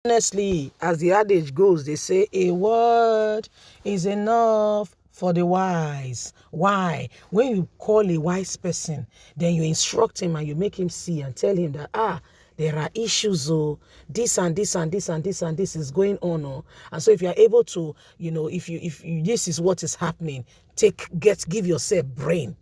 Honestly, as the adage goes, they say a word is enough for the wise. Why? When you call a wise person, then you instruct him and you make him see and tell him that, there are issues, this and this and this and this and this is going on, and so if you are able to, if you this is what is happening, give yourself brain.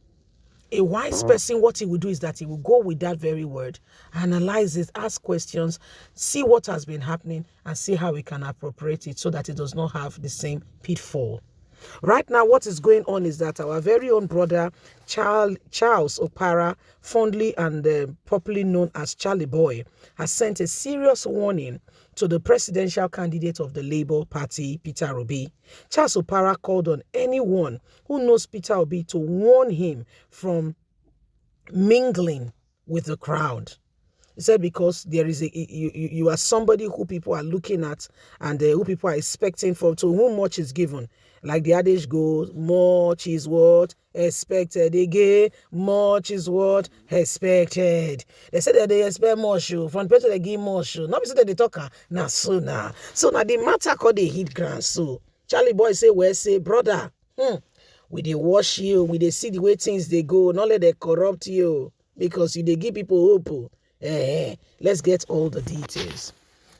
A wise person, what he will do is that he will go with that very word, analyze it, ask questions, see what has been happening, and see how we can appropriate it so that it does not have the same pitfall. Right now, what is going on is that our very own brother, Charles Opara, fondly and popularly known as Charlie Boy, has sent a serious warning to the presidential candidate of the Labour Party, Peter Obi. Charles Opara called on anyone who knows Peter Obi to warn him from mingling with the crowd. He said because there is you are somebody who people are looking at and who people are expecting from, to whom much is given. Like the adage goes, much is what expected. Again, much is what expected. They said that they expect much from the person they give much. Not because they talk now so now. So now the matter called the hit ground. So Charlie Boy say, well, say, brother, we they wash you, we they see the way things they go, not let they corrupt you because you they give people hope. Let's get all the details.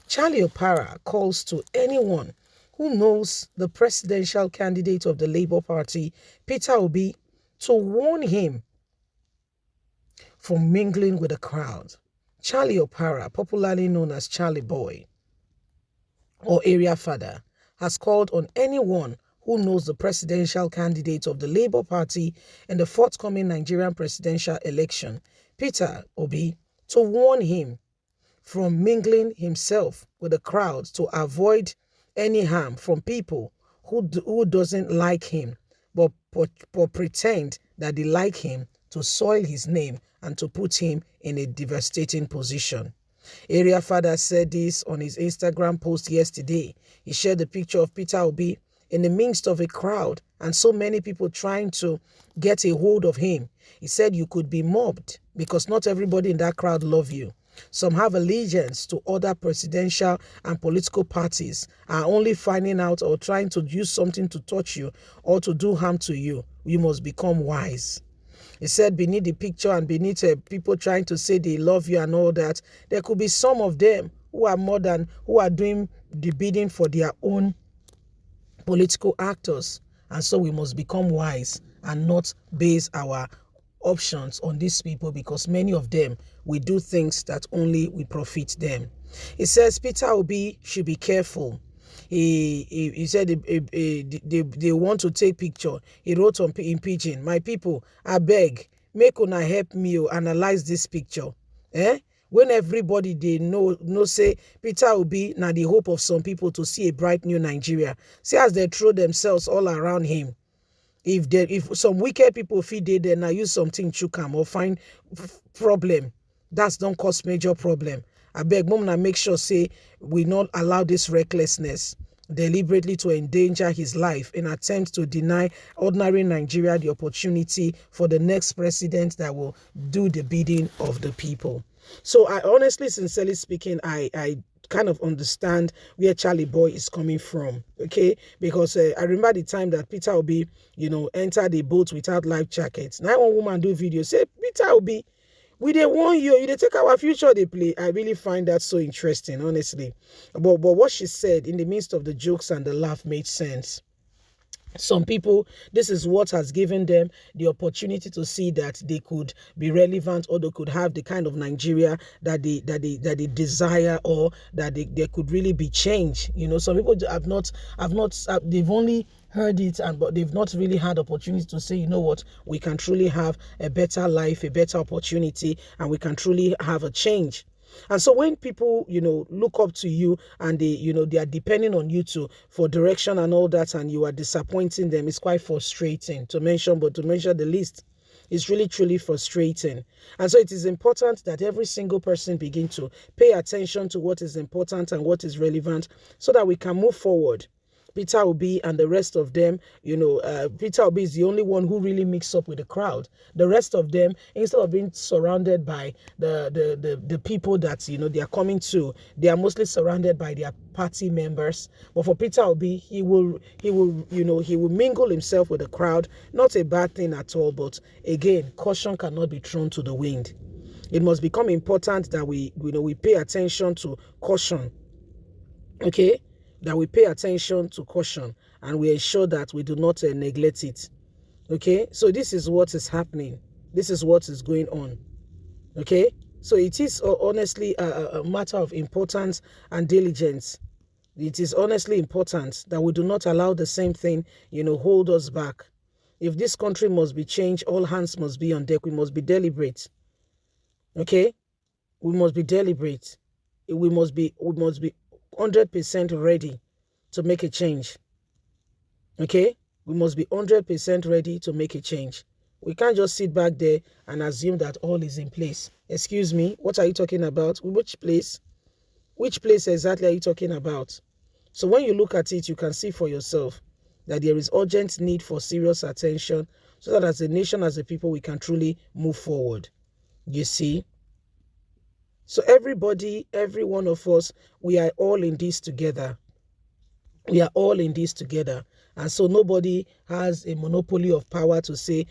Charlie Opara calls to anyone who knows the presidential candidate of the Labour Party, Peter Obi, to warn him from mingling with the crowd. Charlie Opara, popularly known as Charlie Boy or Area Father, has called on anyone who knows the presidential candidate of the Labour Party in the forthcoming Nigerian presidential election, Peter Obi, to warn him from mingling himself with the crowd to avoid any harm from people who doesn't like him but pretend that they like him to soil his name and to put him in a devastating position. Area Father said this on his Instagram post yesterday. He shared the picture of Peter Obi in the midst of a crowd and so many people trying to get a hold of him. He said you could be mobbed because not everybody in that crowd love you. Some have allegiance to other presidential and political parties, are only finding out or trying to use something to touch you or to do harm to you. You must become wise. He said beneath the picture and beneath people trying to say they love you and all that, there could be some of them who are doing the bidding for their own political actors. And so we must become wise and not base our options on these people because many of them will do things that only will profit them. He says Peter Obi should be careful. He said they want to take picture. He wrote in pidgin, my people, I beg, make una help me analyze this picture. When everybody they know say Peter Obi na the hope of some people to see a bright new Nigeria. See as they throw themselves all around him. If some wicked people feed they then now use something chukam or find problem, that's don't cause major problem. I beg mom na make sure say we not allow this recklessness deliberately to endanger his life in attempt to deny ordinary Nigeria the opportunity for the next president that will do the bidding of the people. So I honestly, sincerely speaking, I kind of understand where Charlie Boy is coming from, okay? Because I remember the time that Peter Obi, entered the boat without life jackets. Now one woman do video, say, Peter Obi, we they warn you, they take our future, they play. I really find that so interesting, honestly. But what she said in the midst of the jokes and the laugh made sense. Some people, this is what has given them the opportunity to see that they could be relevant or they could have the kind of Nigeria that they desire or that there could really be change. Some people they've only heard it but they've not really had opportunity to say, you know what, we can truly have a better life, a better opportunity, and we can truly have a change. And so when people, look up to you and they are depending on you for direction and all that, and you are disappointing them, it's quite frustrating to mention the least. It's really, truly frustrating. And so it is important that every single person begin to pay attention to what is important and what is relevant so that we can move forward. Peter Obi and the rest of them, Peter Obi is the only one who really mixes up with the crowd. The rest of them, instead of being surrounded by the people that, they are coming to, they are mostly surrounded by their party members. But for Peter Obi, he will mingle himself with the crowd. Not a bad thing at all, but again, caution cannot be thrown to the wind. It must become important that we pay attention to caution. Okay, that we pay attention to caution and we ensure that we do not neglect it. Okay, so this is what is happening. This is what is going on. Okay, so it is honestly a matter of importance and diligence. It is honestly important that we do not allow the same thing, hold us back. If this country must be changed, all hands must be on deck. We must be deliberate. Okay, we must be deliberate. We must be 100% ready to make a change. Okay? We must be 100% ready to make a change. We can't just sit back there and assume that all is in place. Excuse me, what are you talking about? Which place? Which place exactly are you talking about? So when you look at it, you can see for yourself that there is urgent need for serious attention so that as a nation, as a people, we can truly move forward. You see? So everybody, every one of us, we are all in this together. We are all in this together. And so nobody has a monopoly of power to say,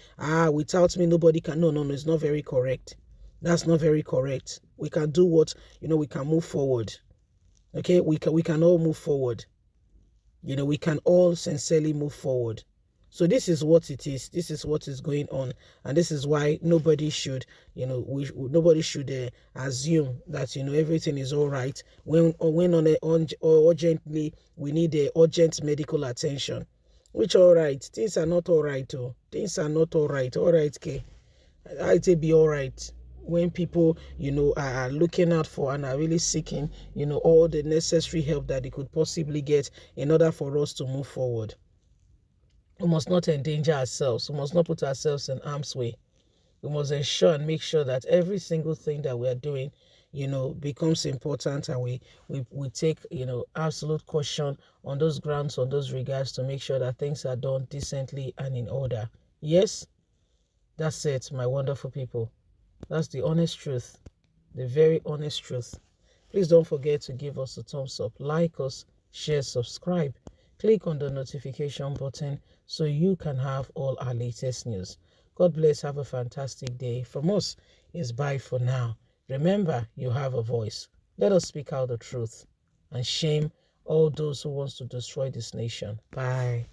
without me, nobody can. No, it's not very correct. That's not very correct. We can do what, we can move forward. Okay, we can all move forward. We can all sincerely move forward. So this is what it is. This is what is going on, and this is why nobody should, nobody should assume that everything is all right when urgently we need urgent medical attention. Which all right? Things are not all right. Oh, things are not all right. All right, okay. I'd say be all right when people are looking out for and are really seeking all the necessary help that they could possibly get in order for us to move forward. We must not endanger ourselves. We must not put ourselves in harm's way. We must ensure and make sure that every single thing that we are doing, becomes important, and we take, absolute caution on those grounds, on those regards, to make sure that things are done decently and in order. Yes, that's it, my wonderful people. That's the honest truth, the very honest truth. Please don't forget to give us a thumbs up, like us, share, subscribe. Click on the notification button so you can have all our latest news. God bless. Have a fantastic day. From us, is bye for now. Remember, you have a voice. Let us speak out the truth and shame all those who want to destroy this nation. Bye.